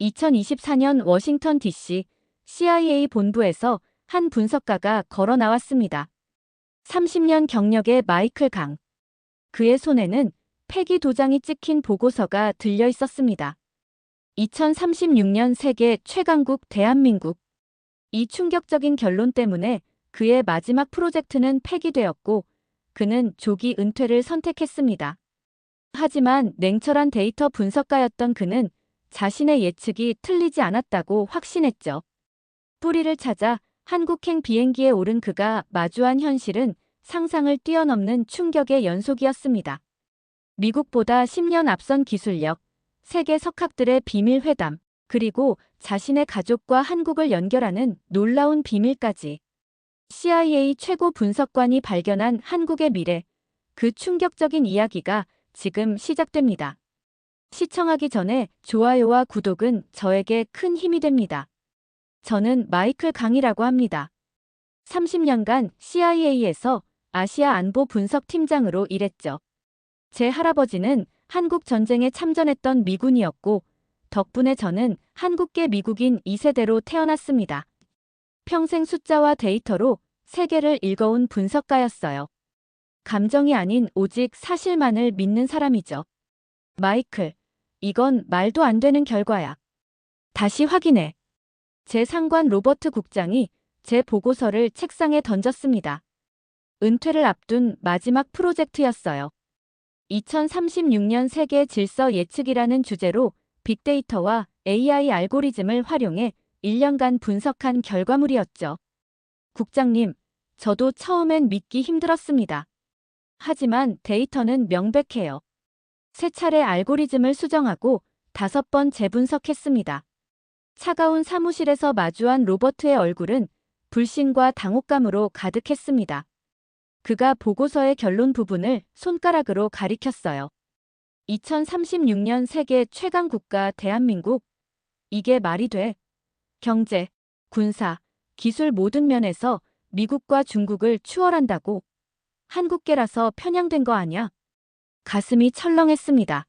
2024년 워싱턴 DC CIA 본부에서 한 분석가가 걸어 나왔습니다. 30년 경력의 마이클 강. 그의 손에는 폐기 도장이 찍힌 보고서가 들려 있었습니다. 2036년 세계 최강국 대한민국. 이 충격적인 결론 때문에 그의 마지막 프로젝트는 폐기되었고 그는 조기 은퇴를 선택했습니다. 하지만 냉철한 데이터 분석가였던 그는 자신의 예측이 틀리지 않았다고 확신했죠. 뿌리를 찾아 한국행 비행기에 오른 그가 마주한 현실은 상상을 뛰어넘는 충격의 연속이었습니다. 미국보다 10년 앞선 기술력, 세계 석학들의 비밀 회담, 그리고 자신의 가족과 한국을 연결하는 놀라운 비밀까지. CIA 최고 분석관이 발견한 한국의 미래, 그 충격적인 이야기가 지금 시작됩니다. 시청하기 전에 좋아요와 구독은 저에게 큰 힘이 됩니다. 저는 마이클 강이라고 합니다. 30년간 CIA에서 아시아 안보 분석 팀장으로 일했죠. 제 할아버지는 한국 전쟁에 참전했던 미군이었고 덕분에 저는 한국계 미국인 2세대로 태어났습니다. 평생 숫자와 데이터로 세계를 읽어온 분석가였어요. 감정이 아닌 오직 사실만을 믿는 사람이죠. 마이클, 이건 말도 안 되는 결과야. 다시 확인해. 제 상관 로버트 국장이 제 보고서를 책상에 던졌습니다. 은퇴를 앞둔 마지막 프로젝트였어요. 2036년 세계 질서 예측이라는 주제로 빅데이터와 AI 알고리즘을 활용해 1년간 분석한 결과물이었죠. 국장님, 저도 처음엔 믿기 힘들었습니다. 하지만 데이터는 명백해요. 3차례 알고리즘을 수정하고 5번 재분석했습니다. 차가운 사무실에서 마주한 로버트의 얼굴은 불신과 당혹감으로 가득했습니다. 그가 보고서의 결론 부분을 손가락으로 가리켰어요. 2036년 세계 최강 국가 대한민국? 이게 말이 돼? 경제, 군사, 기술 모든 면에서 미국과 중국을 추월한다고? 한국계라서 편향된 거 아냐? 가슴이 철렁했습니다.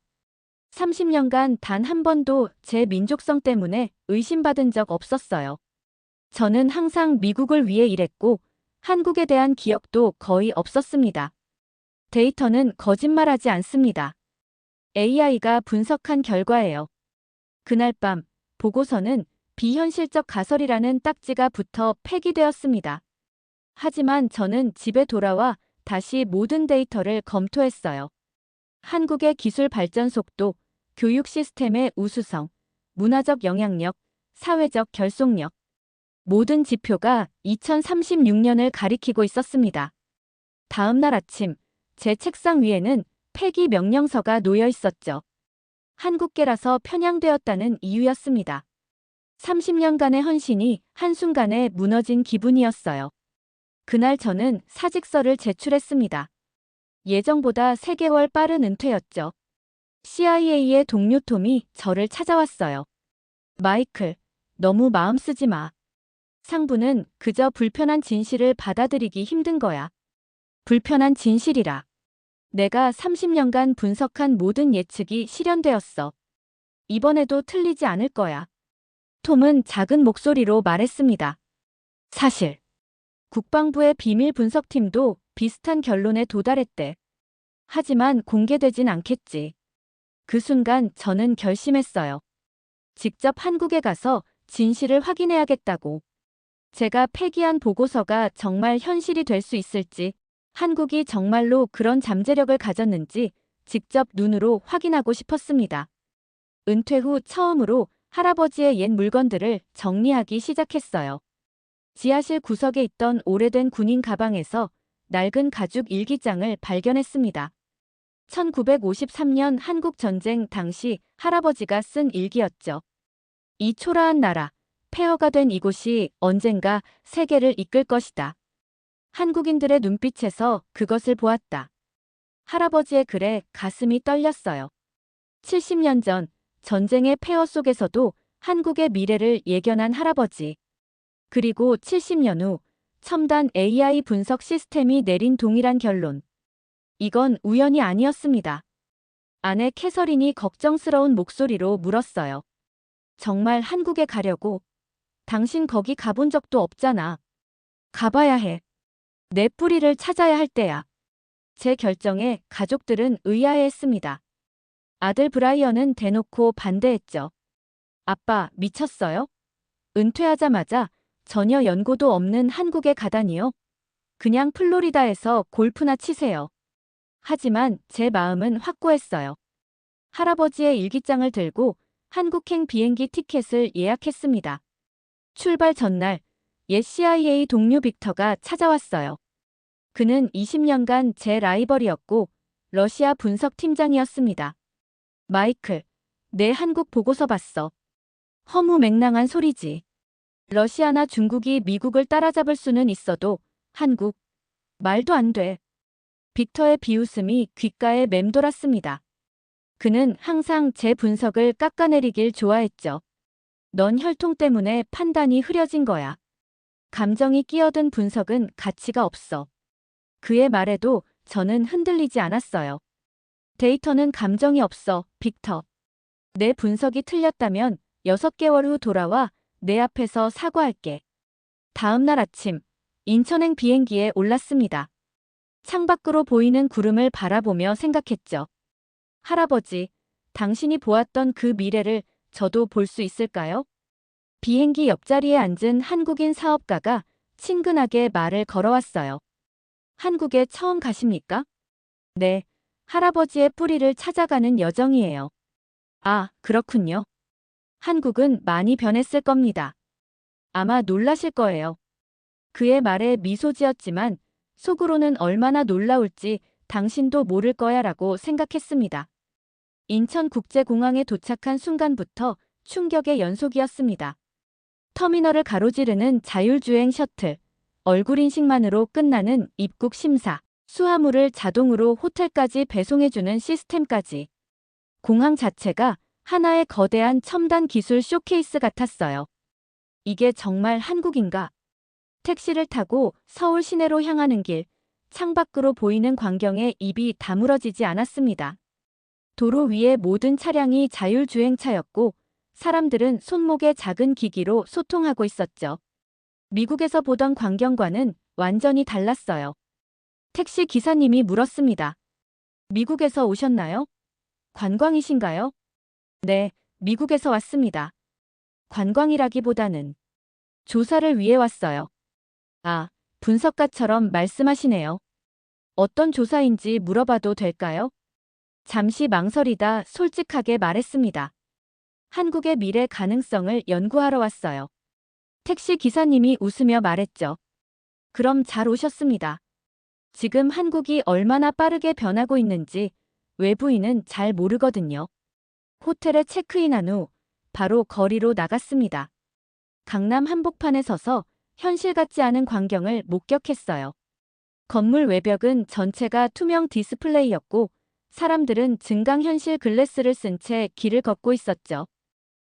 30년간 단 한 번도 제 민족성 때문에 의심받은 적 없었어요. 저는 항상 미국을 위해 일했고 한국에 대한 기억도 거의 없었습니다. 데이터는 거짓말하지 않습니다. AI가 분석한 결과예요. 그날 밤 보고서는 비현실적 가설이라는 딱지가 붙어 폐기되었습니다. 하지만 저는 집에 돌아와 다시 모든 데이터를 검토했어요. 한국의 기술 발전 속도, 교육 시스템의 우수성, 문화적 영향력, 사회적 결속력. 모든 지표가 2036년을 가리키고 있었습니다. 다음 날 아침, 제 책상 위에는 폐기 명령서가 놓여 있었죠. 한국계라서 편향되었다는 이유였습니다. 30년간의 헌신이 한순간에 무너진 기분이었어요. 그날 저는 사직서를 제출했습니다. 예정보다 3개월 빠른 은퇴였죠. CIA의 동료 톰이 저를 찾아왔어요. 마이클, 너무 마음 쓰지 마. 상부는 그저 불편한 진실을 받아들이기 힘든 거야. 불편한 진실이라. 내가 30년간 분석한 모든 예측이 실현되었어. 이번에도 틀리지 않을 거야. 톰은 작은 목소리로 말했습니다. 사실, 국방부의 비밀 분석팀도 비슷한 결론에 도달했대. 하지만 공개되진 않겠지. 그 순간 저는 결심했어요. 직접 한국에 가서 진실을 확인해야겠다고. 제가 폐기한 보고서가 정말 현실이 될 수 있을지, 한국이 정말로 그런 잠재력을 가졌는지 직접 눈으로 확인하고 싶었습니다. 은퇴 후 처음으로 할아버지의 옛 물건들을 정리하기 시작했어요. 지하실 구석에 있던 오래된 군인 가방에서 낡은 가죽 일기장을 발견했습니다. 1953년 한국 전쟁 당시 할아버지가 쓴 일기였죠. 이 초라한 나라, 폐허가 된 이곳이 언젠가 세계를 이끌 것이다. 한국인들의 눈빛에서 그것을 보았다. 할아버지의 글에 가슴이 떨렸어요. 70년 전 전쟁의 폐허 속에서도 한국의 미래를 예견한 할아버지. 그리고 70년 후 첨단 AI 분석 시스템이 내린 동일한 결론. 이건 우연이 아니었습니다. 아내 캐서린이 걱정스러운 목소리로 물었어요. 정말 한국에 가려고? 당신 거기 가본 적도 없잖아. 가봐야 해. 내 뿌리를 찾아야 할 때야. 제 결정에 가족들은 의아해했습니다. 아들 브라이언은 대놓고 반대했죠. 아빠, 미쳤어요? 은퇴하자마자 전혀 연고도 없는 한국에 가다니요? 그냥 플로리다에서 골프나 치세요. 하지만 제 마음은 확고했어요. 할아버지의 일기장을 들고 한국행 비행기 티켓을 예약했습니다. 출발 전날 옛 CIA 동료 빅터가 찾아왔어요. 그는 20년간 제 라이벌이었고 러시아 분석팀장이었습니다. 마이클, 내 한국 보고서 봤어. 허무맹랑한 소리지. 러시아나 중국이 미국을 따라잡을 수는 있어도 한국, 말도 안 돼. 빅터의 비웃음이 귓가에 맴돌았습니다. 그는 항상 제 분석을 깎아내리길 좋아했죠. 넌 혈통 때문에 판단이 흐려진 거야. 감정이 끼어든 분석은 가치가 없어. 그의 말에도 저는 흔들리지 않았어요. 데이터는 감정이 없어, 빅터. 내 분석이 틀렸다면 6개월 후 돌아와 내 앞에서 사과할게. 다음 날 아침, 인천행 비행기에 올랐습니다. 창밖으로 보이는 구름을 바라보며 생각했죠. 할아버지, 당신이 보았던 그 미래를 저도 볼 수 있을까요? 비행기 옆자리에 앉은 한국인 사업가가 친근하게 말을 걸어왔어요. 한국에 처음 가십니까? 네, 할아버지의 뿌리를 찾아가는 여정이에요. 아, 그렇군요. 한국은 많이 변했을 겁니다. 아마 놀라실 거예요. 그의 말에 미소 지었지만 속으로는 얼마나 놀라울지 당신도 모를 거야 라고 생각했습니다. 인천국제공항에 도착한 순간부터 충격의 연속이었습니다. 터미널을 가로지르는 자율주행 셔틀, 얼굴 인식만으로 끝나는 입국 심사, 수화물을 자동으로 호텔까지 배송해주는 시스템까지. 공항 자체가 하나의 거대한 첨단 기술 쇼케이스 같았어요. 이게 정말 한국인가? 택시를 타고 서울 시내로 향하는 길, 창밖으로 보이는 광경에 입이 다물어지지 않았습니다. 도로 위의 모든 차량이 자율주행차였고 사람들은 손목에 작은 기기로 소통하고 있었죠. 미국에서 보던 광경과는 완전히 달랐어요. 택시 기사님이 물었습니다. 미국에서 오셨나요? 관광이신가요? 네, 미국에서 왔습니다. 관광이라기보다는 조사를 위해 왔어요. 아, 분석가처럼 말씀하시네요. 어떤 조사인지 물어봐도 될까요? 잠시 망설이다 솔직하게 말했습니다. 한국의 미래 가능성을 연구하러 왔어요. 택시 기사님이 웃으며 말했죠. 그럼 잘 오셨습니다. 지금 한국이 얼마나 빠르게 변하고 있는지 외부인은 잘 모르거든요. 호텔에 체크인한 후 바로 거리로 나갔습니다. 강남 한복판에 서서 현실 같지 않은 광경을 목격했어요. 건물 외벽은 전체가 투명 디스플레이였고 사람들은 증강현실 글래스를 쓴 채 길을 걷고 있었죠.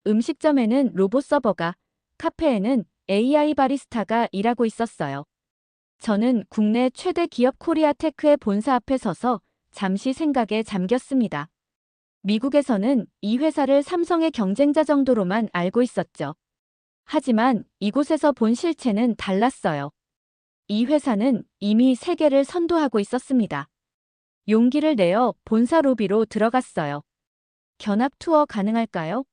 음식점에는 로봇 서버가, 카페에는 AI 바리스타가 일하고 있었어요. 저는 국내 최대 기업 코리아테크의 본사 앞에 서서 잠시 생각에 잠겼습니다. 미국에서는 이 회사를 삼성의 경쟁자 정도로만 알고 있었죠. 하지만 이곳에서 본 실체는 달랐어요. 이 회사는 이미 세계를 선도하고 있었습니다. 용기를 내어 본사 로비로 들어갔어요. 견학 투어 가능할까요?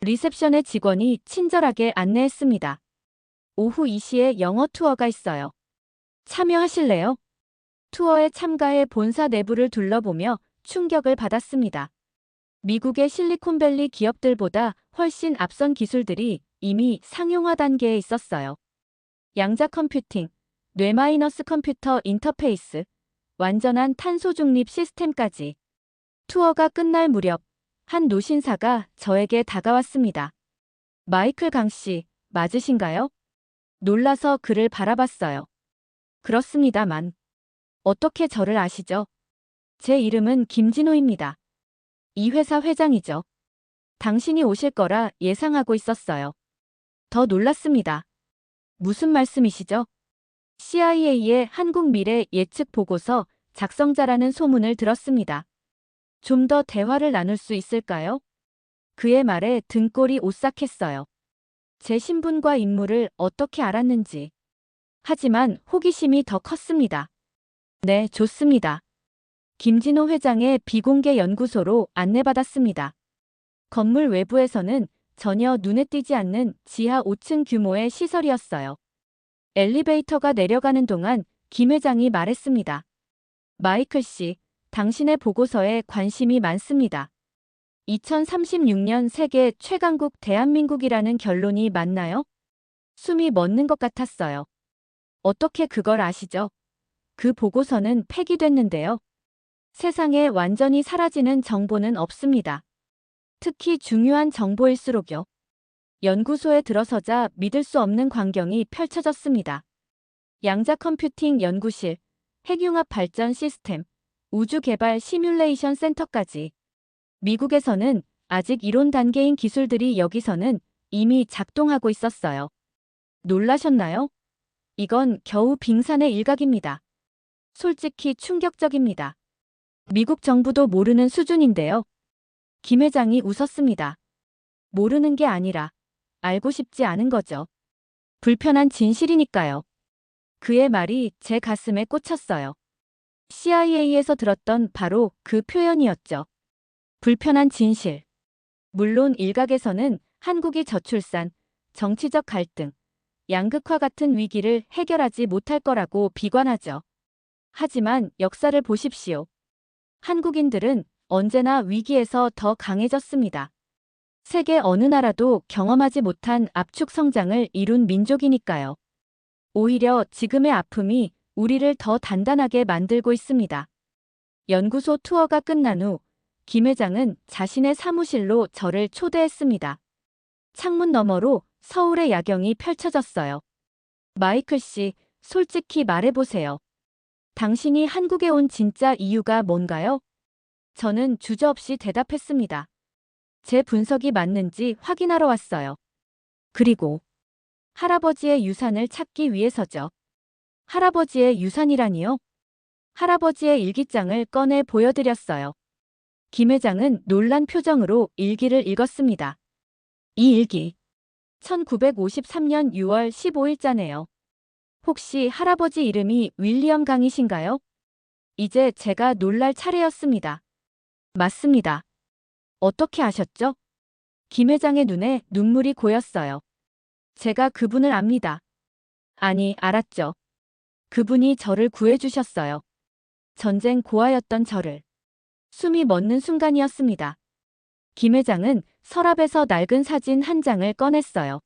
리셉션의 직원이 친절하게 안내했습니다. 오후 2시에 영어 투어가 있어요. 참여하실래요? 투어에 참가해 본사 내부를 둘러보며 충격을 받았습니다. 미국의 실리콘밸리 기업들보다 훨씬 앞선 기술들이 이미 상용화 단계에 있었어요. 양자 컴퓨팅, 뇌-마이너스 컴퓨터 인터페이스, 완전한 탄소 중립 시스템까지. 투어가 끝날 무렵 한 노신사가 저에게 다가왔습니다. 마이클 강 씨, 맞으신가요? 놀라서 그를 바라봤어요. 그렇습니다만. 어떻게 저를 아시죠? 제 이름은 김진호입니다. 이 회사 회장이죠. 당신이 오실 거라 예상하고 있었어요. 더 놀랐습니다. 무슨 말씀이시죠? CIA의 한국 미래 예측 보고서 작성자라는 소문을 들었습니다. 좀 더 대화를 나눌 수 있을까요? 그의 말에 등골이 오싹했어요. 제 신분과 임무를 어떻게 알았는지. 하지만 호기심이 더 컸습니다. 네, 좋습니다. 김진호 회장의 비공개 연구소로 안내받았습니다. 건물 외부에서는 전혀 눈에 띄지 않는 지하 5층 규모의 시설이었어요. 엘리베이터가 내려가는 동안 김 회장이 말했습니다. 마이클 씨, 당신의 보고서에 관심이 많습니다. 2036년 세계 최강국 대한민국이라는 결론이 맞나요? 숨이 멎는 것 같았어요. 어떻게 그걸 아시죠? 그 보고서는 폐기됐는데요. 세상에 완전히 사라지는 정보는 없습니다. 특히 중요한 정보일수록요. 연구소에 들어서자 믿을 수 없는 광경이 펼쳐졌습니다. 양자 컴퓨팅 연구실, 핵융합 발전 시스템, 우주개발 시뮬레이션 센터까지. 미국에서는 아직 이론 단계인 기술들이 여기서는 이미 작동하고 있었어요. 놀라셨나요? 이건 겨우 빙산의 일각입니다. 솔직히 충격적입니다. 미국 정부도 모르는 수준인데요. 김 회장이 웃었습니다. 모르는 게 아니라 알고 싶지 않은 거죠. 불편한 진실이니까요. 그의 말이 제 가슴에 꽂혔어요. CIA에서 들었던 바로 그 표현이었죠. 불편한 진실. 물론 일각에서는 한국이 저출산, 정치적 갈등, 양극화 같은 위기를 해결하지 못할 거라고 비관하죠. 하지만 역사를 보십시오. 한국인들은 언제나 위기에서 더 강해졌습니다. 세계 어느 나라도 경험하지 못한 압축 성장을 이룬 민족이니까요. 오히려 지금의 아픔이 우리를 더 단단하게 만들고 있습니다. 연구소 투어가 끝난 후 김 회장은 자신의 사무실로 저를 초대했습니다. 창문 너머로 서울의 야경이 펼쳐졌어요. 마이클 씨, 솔직히 말해보세요. 당신이 한국에 온 진짜 이유가 뭔가요? 저는 주저없이 대답했습니다. 제 분석이 맞는지 확인하러 왔어요. 그리고 할아버지의 유산을 찾기 위해서죠. 할아버지의 유산이라니요? 할아버지의 일기장을 꺼내 보여드렸어요. 김 회장은 놀란 표정으로 일기를 읽었습니다. 이 일기, 1953년 6월 15일자네요. 혹시 할아버지 이름이 윌리엄 강이신가요? 이제 제가 놀랄 차례였습니다. 맞습니다. 어떻게 아셨죠? 김 회장의 눈에 눈물이 고였어요. 제가 그분을 압니다. 아니, 알았죠. 그분이 저를 구해주셨어요. 전쟁 고아였던 저를. 숨이 멎는 순간이었습니다. 김 회장은 서랍에서 낡은 사진 한 장을 꺼냈어요.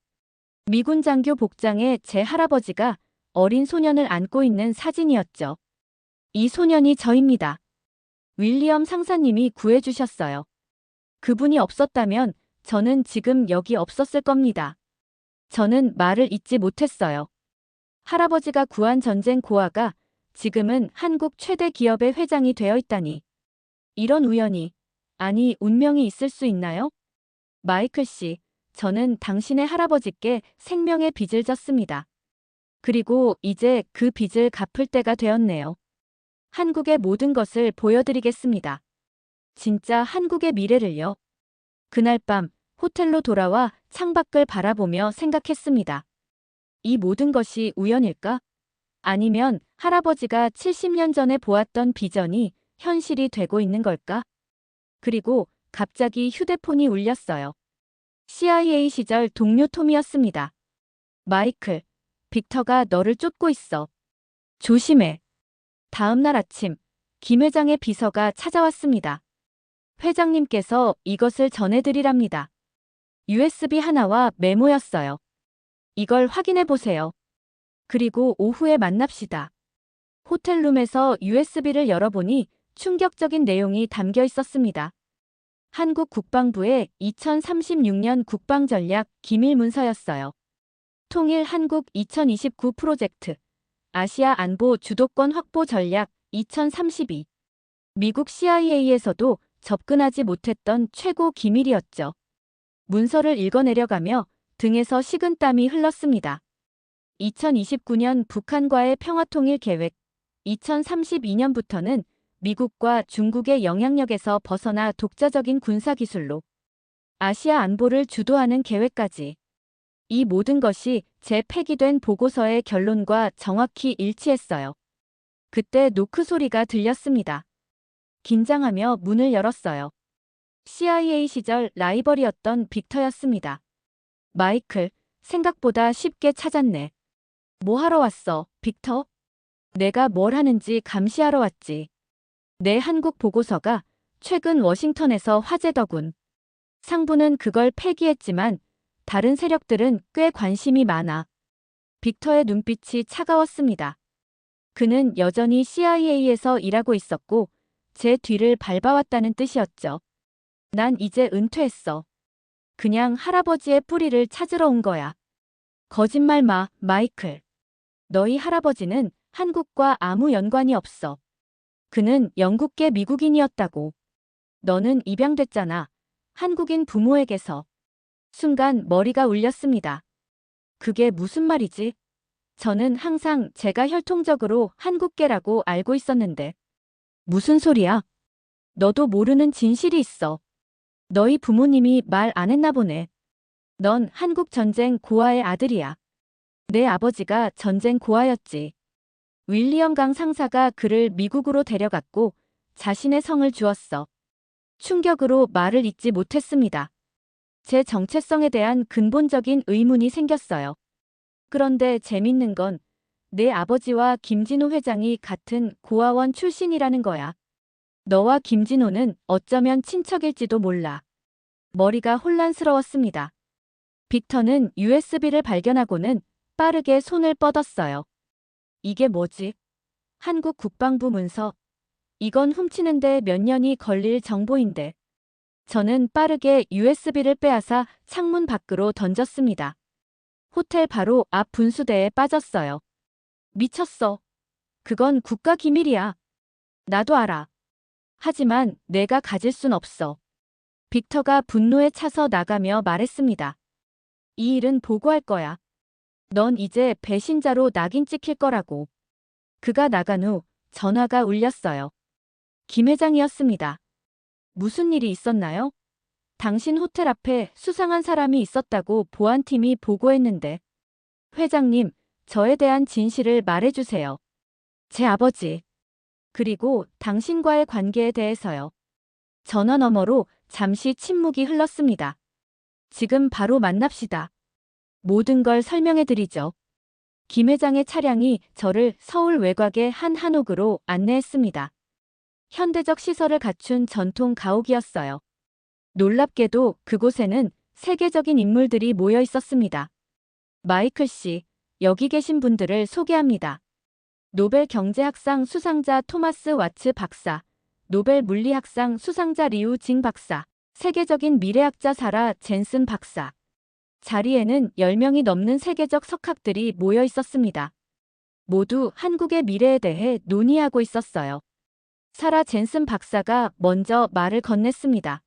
미군 장교 복장의 제 할아버지가 어린 소년을 안고 있는 사진이었죠. 이 소년이 저입니다. 윌리엄 상사님이 구해주셨어요. 그분이 없었다면 저는 지금 여기 없었을 겁니다. 저는 말을 잇지 못했어요. 할아버지가 구한 전쟁 고아가 지금은 한국 최대 기업의 회장이 되어 있다니. 이런 우연이, 아니 운명이 있을 수 있나요? 마이클 씨, 저는 당신의 할아버지께 생명의 빚을 졌습니다. 그리고 이제 그 빚을 갚을 때가 되었네요. 한국의 모든 것을 보여드리겠습니다. 진짜 한국의 미래를요. 그날 밤 호텔로 돌아와 창밖을 바라보며 생각했습니다. 이 모든 것이 우연일까? 아니면 할아버지가 70년 전에 보았던 비전이 현실이 되고 있는 걸까? 그리고 갑자기 휴대폰이 울렸어요. CIA 시절 동료 톰이었습니다. 마이클, 빅터가 너를 쫓고 있어. 조심해. 다음 날 아침, 김 회장의 비서가 찾아왔습니다. 회장님께서 이것을 전해드리랍니다. USB 하나와 메모였어요. 이걸 확인해 보세요. 그리고 오후에 만납시다. 호텔룸에서 USB를 열어보니 충격적인 내용이 담겨 있었습니다. 한국 국방부의 2036년 국방전략 기밀 문서였어요. 통일 한국 2029 프로젝트, 아시아 안보 주도권 확보 전략 2032. 미국 CIA에서도 접근하지 못했던 최고 기밀이었죠. 문서를 읽어내려가며 등에서 식은땀이 흘렀습니다. 2029년 북한과의 평화통일 계획, 2032년부터는 미국과 중국의 영향력에서 벗어나 독자적인 군사기술로 아시아 안보를 주도하는 계획까지. 이 모든 것이 제 폐기된 보고서의 결론과 정확히 일치했어요. 그때 노크 소리가 들렸습니다. 긴장하며 문을 열었어요. CIA 시절 라이벌이었던 빅터였습니다. 마이클, 생각보다 쉽게 찾았네. 뭐 하러 왔어, 빅터? 내가 뭘 하는지 감시하러 왔지. 내 한국 보고서가 최근 워싱턴에서 화제더군. 상부는 그걸 폐기했지만 다른 세력들은 꽤 관심이 많아. 빅터의 눈빛이 차가웠습니다. 그는 여전히 CIA에서 일하고 있었고 제 뒤를 밟아왔다는 뜻이었죠. 난 이제 은퇴했어. 그냥 할아버지의 뿌리를 찾으러 온 거야. 거짓말 마, 마이클. 너희 할아버지는 한국과 아무 연관이 없어. 그는 영국계 미국인이었다고. 너는 입양됐잖아. 한국인 부모에게서. 순간 머리가 울렸습니다. 그게 무슨 말이지? 저는 항상 제가 혈통적으로 한국계라고 알고 있었는데. 무슨 소리야? 너도 모르는 진실이 있어. 너희 부모님이 말 안 했나 보네. 넌 한국 전쟁 고아의 아들이야. 내 아버지가 전쟁 고아였지. 윌리엄 강 상사가 그를 미국으로 데려갔고 자신의 성을 주었어. 충격으로 말을 잇지 못했습니다. 제 정체성에 대한 근본적인 의문이 생겼어요. 그런데 재밌는 건 내 아버지와 김진호 회장이 같은 고아원 출신이라는 거야. 너와 김진호는 어쩌면 친척일지도 몰라. 머리가 혼란스러웠습니다. 빅터는 USB를 발견하고는 빠르게 손을 뻗었어요. 이게 뭐지? 한국 국방부 문서. 이건 훔치는데 몇 년이 걸릴 정보인데. 저는 빠르게 USB를 빼앗아 창문 밖으로 던졌습니다. 호텔 바로 앞 분수대에 빠졌어요. 미쳤어. 그건 국가 기밀이야. 나도 알아. 하지만 내가 가질 순 없어. 빅터가 분노에 차서 나가며 말했습니다. 이 일은 보고할 거야. 넌 이제 배신자로 낙인 찍힐 거라고. 그가 나간 후 전화가 울렸어요. 김 회장이었습니다. 무슨 일이 있었나요? 당신 호텔 앞에 수상한 사람이 있었다고 보안팀이 보고했는데. 회장님, 저에 대한 진실을 말해주세요. 제 아버지. 그리고 당신과의 관계에 대해서요. 전화 너머로 잠시 침묵이 흘렀습니다. 지금 바로 만납시다. 모든 걸 설명해드리죠. 김 회장의 차량이 저를 서울 외곽의 한 한옥으로 안내했습니다. 현대적 시설을 갖춘 전통 가옥이었어요. 놀랍게도 그곳에는 세계적인 인물들이 모여 있었습니다. 마이클 씨, 여기 계신 분들을 소개합니다. 노벨 경제학상 수상자 토마스 와츠 박사, 노벨 물리학상 수상자 리우 징 박사, 세계적인 미래학자 사라 젠슨 박사. 자리에는 10명이 넘는 세계적 석학들이 모여 있었습니다. 모두 한국의 미래에 대해 논의하고 있었어요. 사라 젠슨 박사가 먼저 말을 건넸습니다.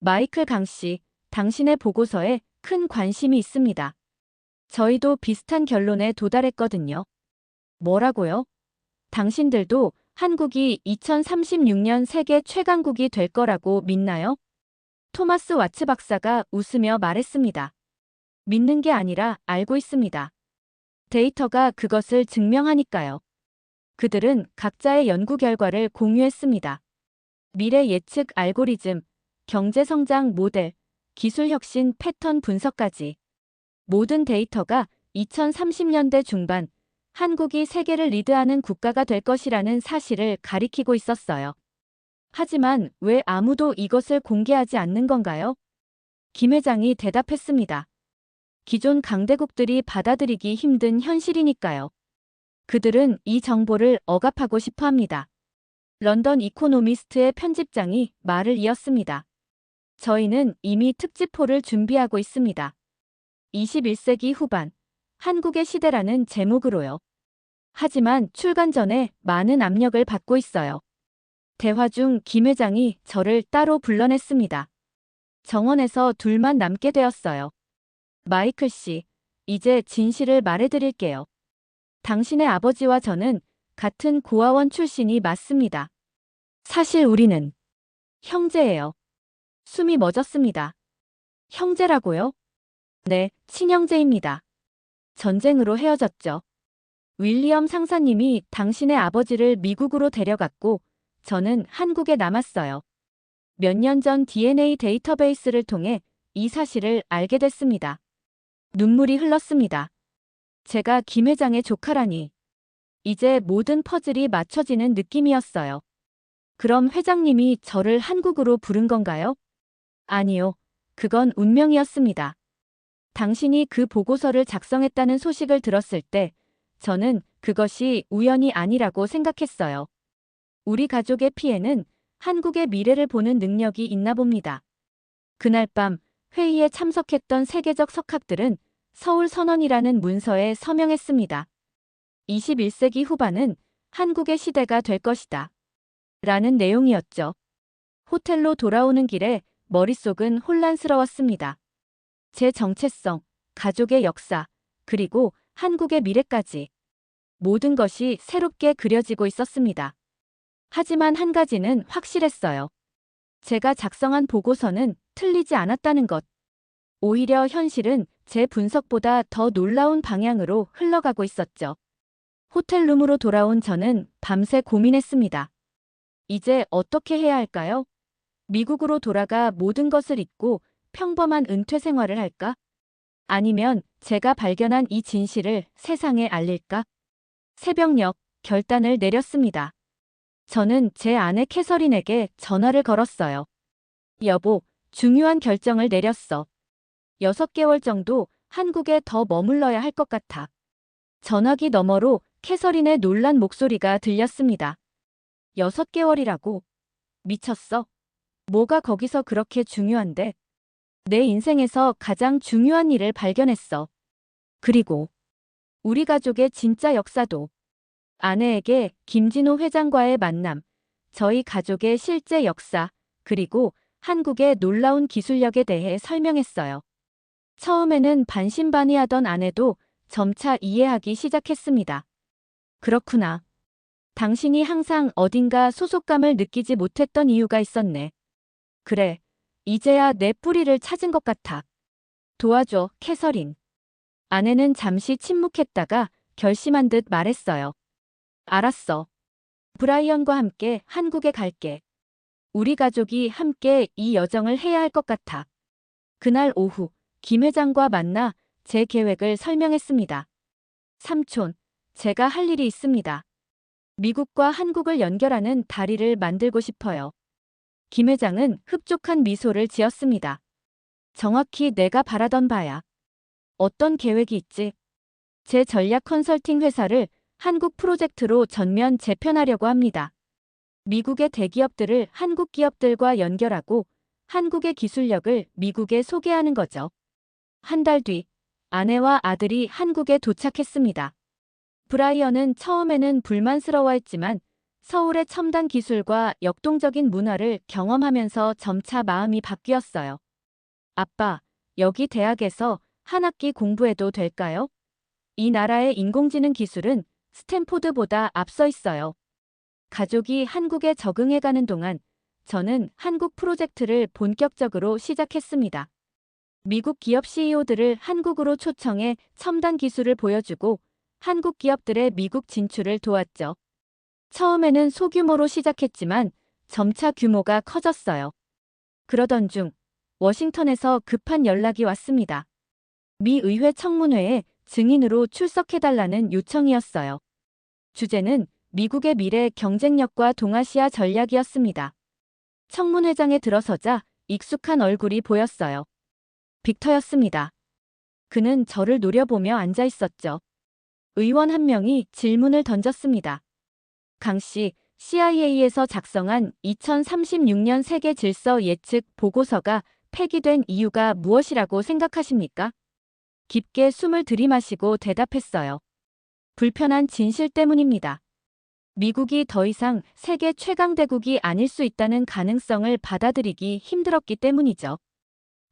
마이클 강 씨, 당신의 보고서에 큰 관심이 있습니다. 저희도 비슷한 결론에 도달했거든요. 뭐라고요? 당신들도 한국이 2036년 세계 최강국이 될 거라고 믿나요? 토마스 와츠 박사가 웃으며 말했습니다. 믿는 게 아니라 알고 있습니다. 데이터가 그것을 증명하니까요. 그들은 각자의 연구 결과를 공유했습니다. 미래 예측 알고리즘, 경제 성장 모델, 기술 혁신 패턴 분석까지. 모든 데이터가 2030년대 중반 한국이 세계를 리드하는 국가가 될 것이라는 사실을 가리키고 있었어요. 하지만 왜 아무도 이것을 공개하지 않는 건가요? 김 회장이 대답했습니다. 기존 강대국들이 받아들이기 힘든 현실이니까요. 그들은 이 정보를 억압하고 싶어 합니다. 런던 이코노미스트의 편집장이 말을 이었습니다. 저희는 이미 특집호를 준비하고 있습니다. 21세기 후반, 한국의 시대라는 제목으로요. 하지만 출간 전에 많은 압력을 받고 있어요. 대화 중 김 회장이 저를 따로 불러냈습니다. 정원에서 둘만 남게 되었어요. 마이클 씨, 이제 진실을 말해드릴게요. 당신의 아버지와 저는 같은 고아원 출신이 맞습니다. 사실 우리는 형제예요. 숨이 멎었습니다. 형제라고요? 네, 친형제입니다. 전쟁으로 헤어졌죠. 윌리엄 상사님이 당신의 아버지를 미국으로 데려갔고 저는 한국에 남았어요. 몇 년 전 DNA 데이터베이스를 통해 이 사실을 알게 됐습니다. 눈물이 흘렀습니다. 제가 김 회장의 조카라니. 이제 모든 퍼즐이 맞춰지는 느낌이었어요. 그럼 회장님이 저를 한국으로 부른 건가요? 아니요. 그건 운명이었습니다. 당신이 그 보고서를 작성했다는 소식을 들었을 때 저는 그것이 우연이 아니라고 생각했어요. 우리 가족의 피에는 한국의 미래를 보는 능력이 있나 봅니다. 그날 밤 회의에 참석했던 세계적 석학들은 서울 선언이라는 문서에 서명했습니다. 21세기 후반은 한국의 시대가 될 것이다. 라는 내용이었죠. 호텔로 돌아오는 길에 머릿속은 혼란스러웠습니다. 제 정체성, 가족의 역사, 그리고 한국의 미래까지 모든 것이 새롭게 그려지고 있었습니다. 하지만 한 가지는 확실했어요. 제가 작성한 보고서는 틀리지 않았다는 것. 오히려 현실은 제 분석보다 더 놀라운 방향으로 흘러가고 있었죠. 호텔룸으로 돌아온 저는 밤새 고민했습니다. 이제 어떻게 해야 할까요? 미국으로 돌아가 모든 것을 잊고 평범한 은퇴 생활을 할까? 아니면 제가 발견한 이 진실을 세상에 알릴까? 새벽녘 결단을 내렸습니다. 저는 제 아내 캐서린에게 전화를 걸었어요. 여보, 중요한 결정을 내렸어. 6개월 정도 한국에 더 머물러야 할 것 같아. 전화기 너머로 캐서린의 놀란 목소리가 들렸습니다. 6개월이라고? 미쳤어? 뭐가 거기서 그렇게 중요한데? 내 인생에서 가장 중요한 일을 발견했어. 그리고 우리 가족의 진짜 역사도. 아내에게 김진호 회장과의 만남, 저희 가족의 실제 역사, 그리고 한국의 놀라운 기술력에 대해 설명했어요. 처음에는 반신반의하던 아내도 점차 이해하기 시작했습니다. 그렇구나. 당신이 항상 어딘가 소속감을 느끼지 못했던 이유가 있었네. 그래. 이제야 내 뿌리를 찾은 것 같아. 도와줘, 캐서린. 아내는 잠시 침묵했다가 결심한 듯 말했어요. 알았어. 브라이언과 함께 한국에 갈게. 우리 가족이 함께 이 여정을 해야 할 것 같아. 그날 오후, 김 회장과 만나 제 계획을 설명했습니다. 삼촌, 제가 할 일이 있습니다. 미국과 한국을 연결하는 다리를 만들고 싶어요. 김 회장은 흡족한 미소를 지었습니다. 정확히 내가 바라던 바야. 어떤 계획이 있지? 제 전략 컨설팅 회사를 한국 프로젝트로 전면 재편하려고 합니다. 미국의 대기업들을 한국 기업들과 연결하고 한국의 기술력을 미국에 소개하는 거죠. 한 달 뒤, 아내와 아들이 한국에 도착했습니다. 브라이언은 처음에는 불만스러워했지만 서울의 첨단 기술과 역동적인 문화를 경험하면서 점차 마음이 바뀌었어요. 아빠, 여기 대학에서 한 학기 공부해도 될까요? 이 나라의 인공지능 기술은 스탠포드보다 앞서 있어요. 가족이 한국에 적응해가는 동안 저는 한국 프로젝트를 본격적으로 시작했습니다. 미국 기업 CEO들을 한국으로 초청해 첨단 기술을 보여주고 한국 기업들의 미국 진출을 도왔죠. 처음에는 소규모로 시작했지만 점차 규모가 커졌어요. 그러던 중 워싱턴에서 급한 연락이 왔습니다. 미 의회 청문회에 증인으로 출석해달라는 요청이었어요. 주제는 미국의 미래 경쟁력과 동아시아 전략이었습니다. 청문회장에 들어서자 익숙한 얼굴이 보였어요. 빅터였습니다. 그는 저를 노려보며 앉아 있었죠. 의원 한 명이 질문을 던졌습니다. 강 씨, CIA에서 작성한 2036년 세계 질서 예측 보고서가 폐기된 이유가 무엇이라고 생각하십니까? 깊게 숨을 들이마시고 대답했어요. 불편한 진실 때문입니다. 미국이 더 이상 세계 최강대국이 아닐 수 있다는 가능성을 받아들이기 힘들었기 때문이죠.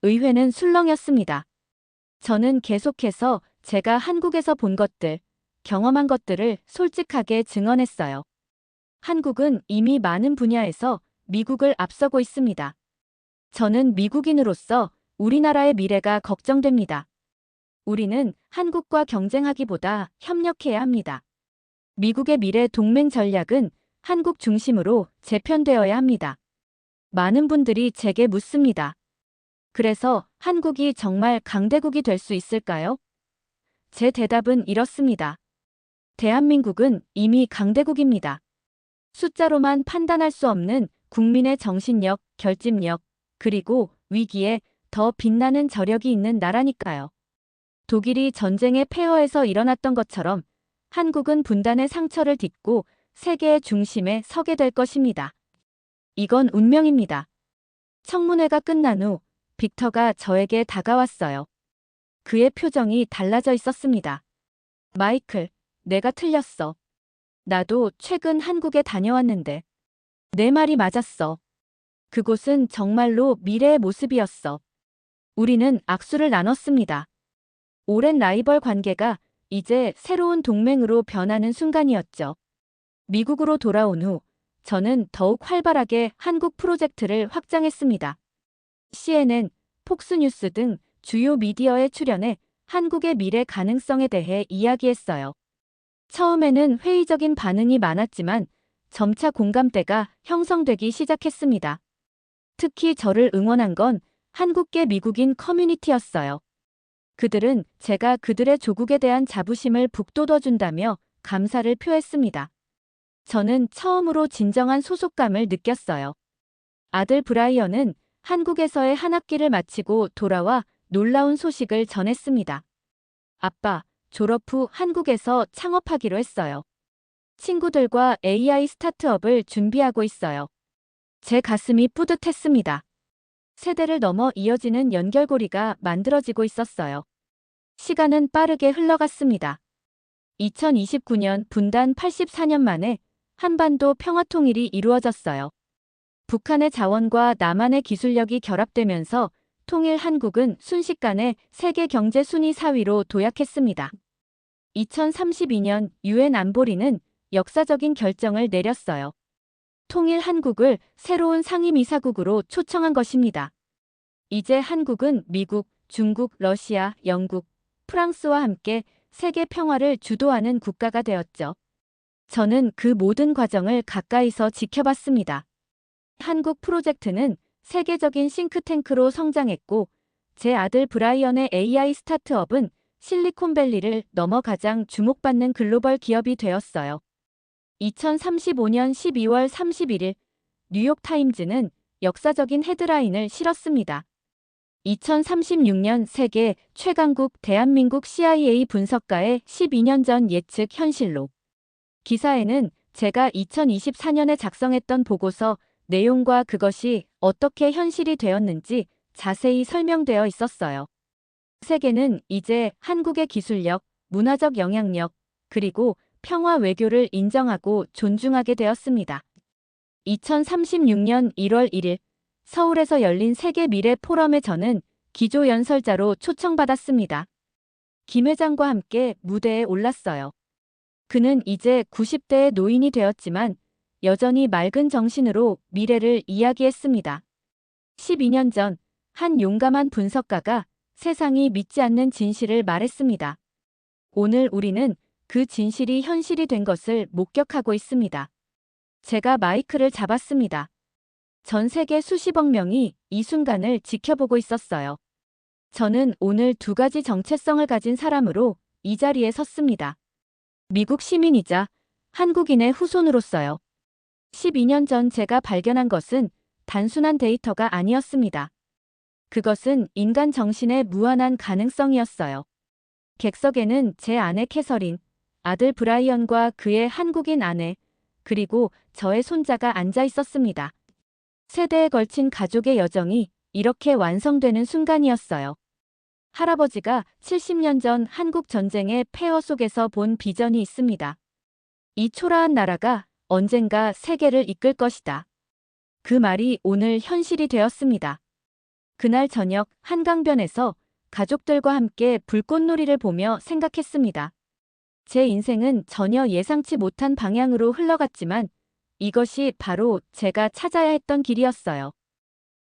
의회는 술렁였습니다. 저는 계속해서 제가 한국에서 본 것들, 경험한 것들을 솔직하게 증언했어요. 한국은 이미 많은 분야에서 미국을 앞서고 있습니다. 저는 미국인으로서 우리나라의 미래가 걱정됩니다. 우리는 한국과 경쟁하기보다 협력해야 합니다. 미국의 미래 동맹 전략은 한국 중심으로 재편되어야 합니다. 많은 분들이 제게 묻습니다. 그래서 한국이 정말 강대국이 될 수 있을까요? 제 대답은 이렇습니다. 대한민국은 이미 강대국입니다. 숫자로만 판단할 수 없는 국민의 정신력, 결집력, 그리고 위기에 더 빛나는 저력이 있는 나라니까요. 독일이 전쟁의 폐허에서 일어났던 것처럼 한국은 분단의 상처를 딛고 세계의 중심에 서게 될 것입니다. 이건 운명입니다. 청문회가 끝난 후 빅터가 저에게 다가왔어요. 그의 표정이 달라져 있었습니다. 마이클, 내가 틀렸어. 나도 최근 한국에 다녀왔는데. 내 말이 맞았어. 그곳은 정말로 미래의 모습이었어. 우리는 악수를 나눴습니다. 오랜 라이벌 관계가 이제 새로운 동맹으로 변하는 순간이었죠. 미국으로 돌아온 후 저는 더욱 활발하게 한국 프로젝트를 확장했습니다. CNN, 폭스뉴스 등 주요 미디어에 출연해 한국의 미래 가능성에 대해 이야기했어요. 처음에는 회의적인 반응이 많았지만 점차 공감대가 형성되기 시작했습니다. 특히 저를 응원한 건 한국계 미국인 커뮤니티였어요. 그들은 제가 그들의 조국에 대한 자부심을 북돋워준다며 감사를 표했습니다. 저는 처음으로 진정한 소속감을 느꼈어요. 아들 브라이언은 한국에서의 한 학기를 마치고 돌아와 놀라운 소식을 전했습니다. 아빠, 졸업 후 한국에서 창업하기로 했어요. 친구들과 AI 스타트업을 준비하고 있어요. 제 가슴이 뿌듯했습니다. 세대를 넘어 이어지는 연결고리가 만들어지고 있었어요. 시간은 빠르게 흘러갔습니다. 2029년 분단 84년 만에 한반도 평화통일이 이루어졌어요. 북한의 자원과 남한의 기술력이 결합되면서 통일 한국은 순식간에 세계 경제 순위 4위로 도약했습니다. 2032년 유엔 안보리는 역사적인 결정을 내렸어요. 통일 한국을 새로운 상임이사국으로 초청한 것입니다. 이제 한국은 미국, 중국, 러시아, 영국, 프랑스와 함께 세계 평화를 주도하는 국가가 되었죠. 저는 그 모든 과정을 가까이서 지켜봤습니다. 한국 프로젝트는 세계적인 싱크탱크로 성장했고 제 아들 브라이언의 AI 스타트업은 실리콘밸리를 넘어 가장 주목받는 글로벌 기업이 되었어요. 2035년 12월 31일 뉴욕타임즈는 역사적인 헤드라인을 실었습니다. 2036년 세계 최강국 대한민국 CIA 분석가의 12년 전 예측 현실로. 기사에는 제가 2024년에 작성했던 보고서 내용과 그것이 어떻게 현실이 되었는지 자세히 설명되어 있었어요. 세계는 이제 한국의 기술력, 문화적 영향력, 그리고 평화 외교를 인정하고 존중하게 되었습니다. 2036년 1월 1일 서울에서 열린 세계 미래 포럼에 저는 기조 연설자로 초청받았습니다. 김 회장과 함께 무대에 올랐어요. 그는 이제 90대의 노인이 되었지만 여전히 맑은 정신으로 미래를 이야기했습니다. 12년 전 한 용감한 분석가가 세상이 믿지 않는 진실을 말했습니다. 오늘 우리는 그 진실이 현실이 된 것을 목격하고 있습니다. 제가 마이크를 잡았습니다. 전 세계 수십억 명이 이 순간을 지켜보고 있었어요. 저는 오늘 두 가지 정체성을 가진 사람으로 이 자리에 섰습니다. 미국 시민이자 한국인의 후손으로서요. 12년 전 제가 발견한 것은 단순한 데이터가 아니었습니다. 그것은 인간 정신의 무한한 가능성이었어요. 객석에는 제 아내 캐서린, 아들 브라이언과 그의 한국인 아내, 그리고 저의 손자가 앉아 있었습니다. 세대에 걸친 가족의 여정이 이렇게 완성되는 순간이었어요. 할아버지가 70년 전 한국 전쟁의 폐허 속에서 본 비전이 있습니다. 이 초라한 나라가 언젠가 세계를 이끌 것이다. 그 말이 오늘 현실이 되었습니다. 그날 저녁 한강변에서 가족들과 함께 불꽃놀이를 보며 생각했습니다. 제 인생은 전혀 예상치 못한 방향으로 흘러갔지만 이것이 바로 제가 찾아야 했던 길이었어요.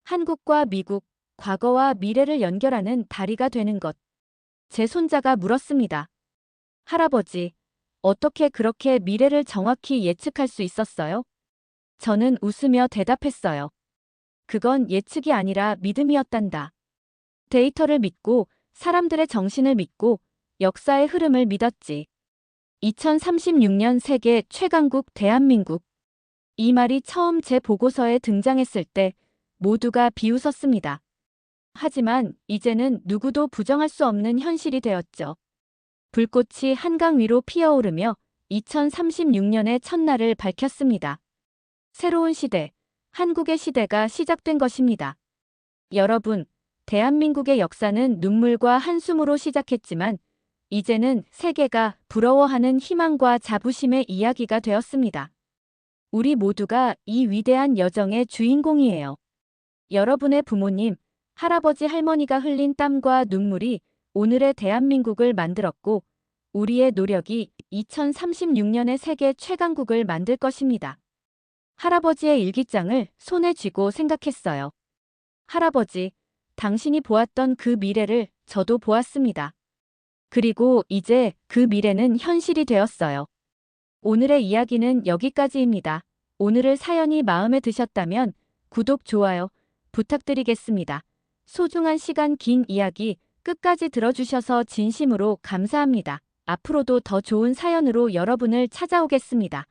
한국과 미국, 과거와 미래를 연결하는 다리가 되는 것. 제 손자가 물었습니다. 할아버지, 어떻게 그렇게 미래를 정확히 예측할 수 있었어요? 저는 웃으며 대답했어요. 그건 예측이 아니라 믿음이었단다. 데이터를 믿고, 사람들의 정신을 믿고, 역사의 흐름을 믿었지. 2036년 세계 최강국 대한민국. 이 말이 처음 제 보고서에 등장했을 때 모두가 비웃었습니다. 하지만 이제는 누구도 부정할 수 없는 현실이 되었죠. 불꽃이 한강 위로 피어오르며 2036년의 첫날을 밝혔습니다. 새로운 시대, 한국의 시대가 시작된 것입니다. 여러분, 대한민국의 역사는 눈물과 한숨으로 시작했지만 이제는 세계가 부러워하는 희망과 자부심의 이야기가 되었습니다. 우리 모두가 이 위대한 여정의 주인공이에요. 여러분의 부모님, 할아버지 할머니가 흘린 땀과 눈물이 오늘의 대한민국을 만들었고 우리의 노력이 2036년의 세계 최강국을 만들 것입니다. 할아버지의 일기장을 손에 쥐고 생각했어요. 할아버지, 당신이 보았던 그 미래를 저도 보았습니다. 그리고 이제 그 미래는 현실이 되었어요. 오늘의 이야기는 여기까지입니다. 오늘의 사연이 마음에 드셨다면 구독, 좋아요 부탁드리겠습니다. 소중한 시간, 긴 이야기 끝까지 들어주셔서 진심으로 감사합니다. 앞으로도 더 좋은 사연으로 여러분을 찾아오겠습니다.